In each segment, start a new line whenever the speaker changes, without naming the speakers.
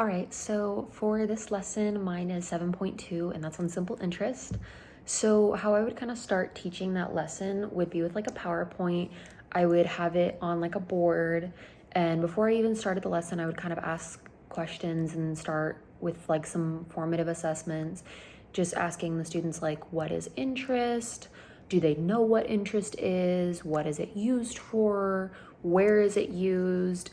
All right, so for this lesson, mine is 7.2, and that's on simple interest. So how I would kind of start teaching that lesson would be with like a PowerPoint. I would have it on like a board, and before I even started the lesson, I would kind of ask questions and start with like some formative assessments, just asking the students like, what is interest? Do they know what interest is? What is it used for? Where is it used?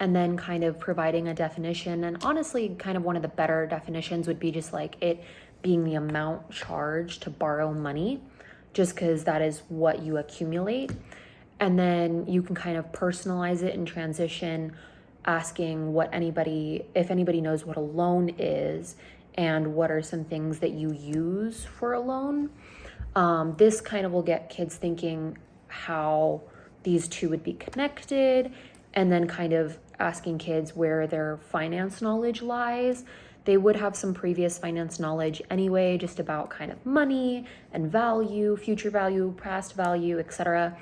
And then kind of providing a definition. And honestly, kind of one of the better definitions would be just like it being the amount charged to borrow money, just because that is what you accumulate. And then you can kind of personalize it and transition, asking if anybody knows what a loan is and what are some things that you use for a loan. This kind of will get kids thinking how these two would be connected, and then kind of asking kids where their finance knowledge lies. They would have some previous finance knowledge anyway, just about kind of money and value, future value, past value, etc.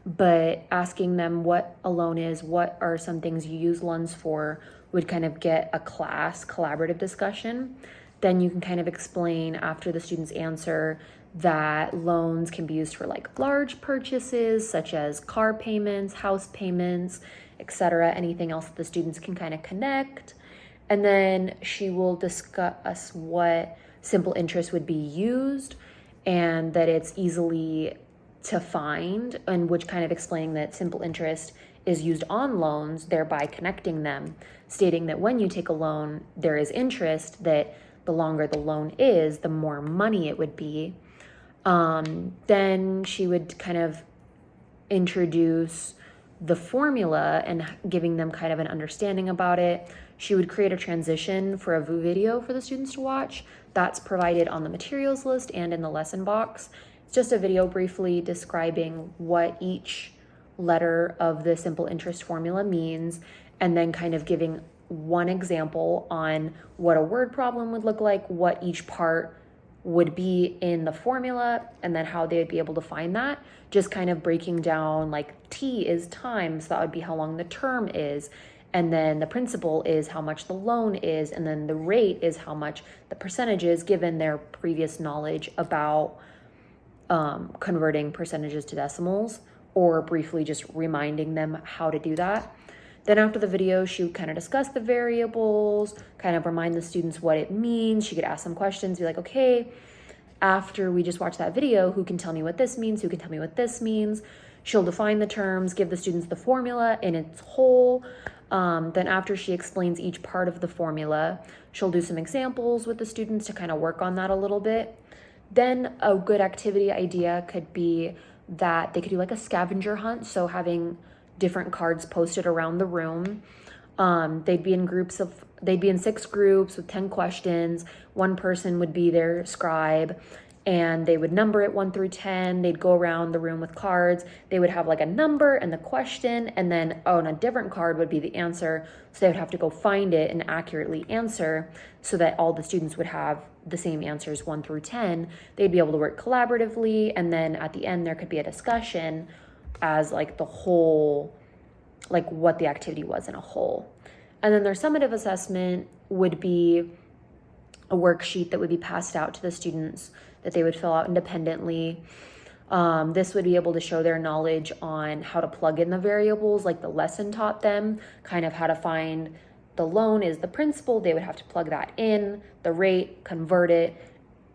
But asking them what a loan is, what are some things you use loans for, would kind of get a class collaborative discussion. Then you can kind of explain after the students answer that loans can be used for like large purchases such as car payments, house payments, etc. Anything else that the students can kind of connect. And then she will discuss what simple interest would be used and that it's easily to find, and which kind of explaining that simple interest is used on loans, thereby connecting them, stating that when you take a loan, there is interest, that the longer the loan is, the more money it would be. Then she would kind of introduce the formula and giving them kind of an understanding about it. She would create a transition for a video for the students to watch. That's provided on the materials list and in the lesson box. It's just a video briefly describing what each letter of the simple interest formula means, and then kind of giving one example on what a word problem would look like, what each part would be in the formula, and then how they would be able to find that. Just kind of breaking down like T is time, so that would be how long the term is, and then the principal is how much the loan is, and then the rate is how much the percentage is, given their previous knowledge about converting percentages to decimals, or briefly just reminding them how to do that. Then after the video, she would kind of discuss the variables, kind of remind the students what it means. She could ask some questions, be like, okay, after we just watched that video, who can tell me what this means? Who can tell me what this means? She'll define the terms, give the students the formula in its whole. Then after she explains each part of the formula, she'll do some examples with the students to kind of work on that a little bit. Then a good activity idea could be that they could do like a scavenger hunt. So having different cards posted around the room. They'd be in 6 groups with 10 questions. One person would be their scribe, and they would number it 1 through 10. They'd go around the room with cards. They would have like a number and the question, and then on a different card would be the answer. So they would have to go find it and accurately answer, so that all the students would have the same answers 1 through 10. They'd be able to work collaboratively, and then at the end there could be a discussion as like the whole, like what the activity was in a whole. And then their summative assessment would be a worksheet that would be passed out to the students that they would fill out independently. This would be able to show their knowledge on how to plug in the variables, like the lesson taught them, kind of how to find the loan is the principal. They would have to plug that in, the rate, convert it,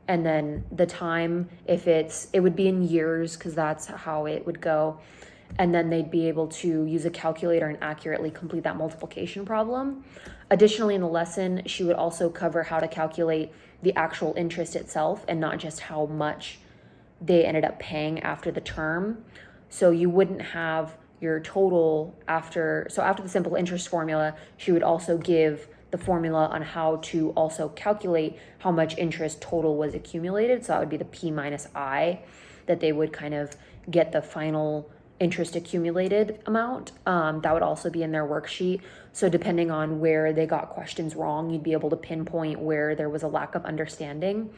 and then the time, it would be in years, because that's how it would go. And then they'd be able to use a calculator and accurately complete that multiplication problem. Additionally, in the lesson, she would also cover how to calculate the actual interest itself and not just how much they ended up paying after the term. So you wouldn't have your total after the simple interest formula. She would also give the formula on how to also calculate how much interest total was accumulated. So that would be the P minus I, that they would kind of get the final interest accumulated amount. That would also be in their worksheet. So depending on where they got questions wrong, you'd be able to pinpoint where there was a lack of understanding.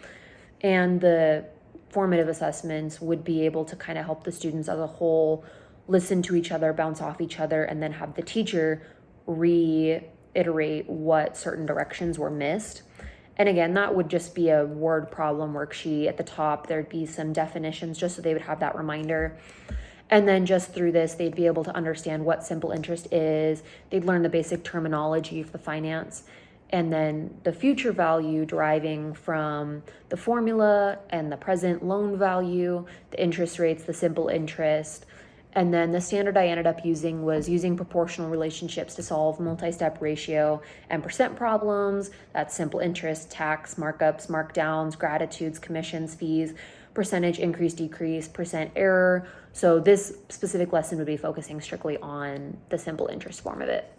And the formative assessments would be able to kind of help the students as a whole listen to each other, bounce off each other, and then have the teacher iterate what certain directions were missed. And again, that would just be a word problem worksheet. At the top, there'd be some definitions just so they would have that reminder. And then just through this, they'd be able to understand what simple interest is. They'd learn the basic terminology of the finance. And then the future value deriving from the formula and the present loan value, the interest rates, the simple interest. And then the standard I ended up using was using proportional relationships to solve multi-step ratio and percent problems. That's simple interest, tax, markups, markdowns, gratitudes, commissions, fees, percentage increase, decrease, percent error. So this specific lesson would be focusing strictly on the simple interest form of it.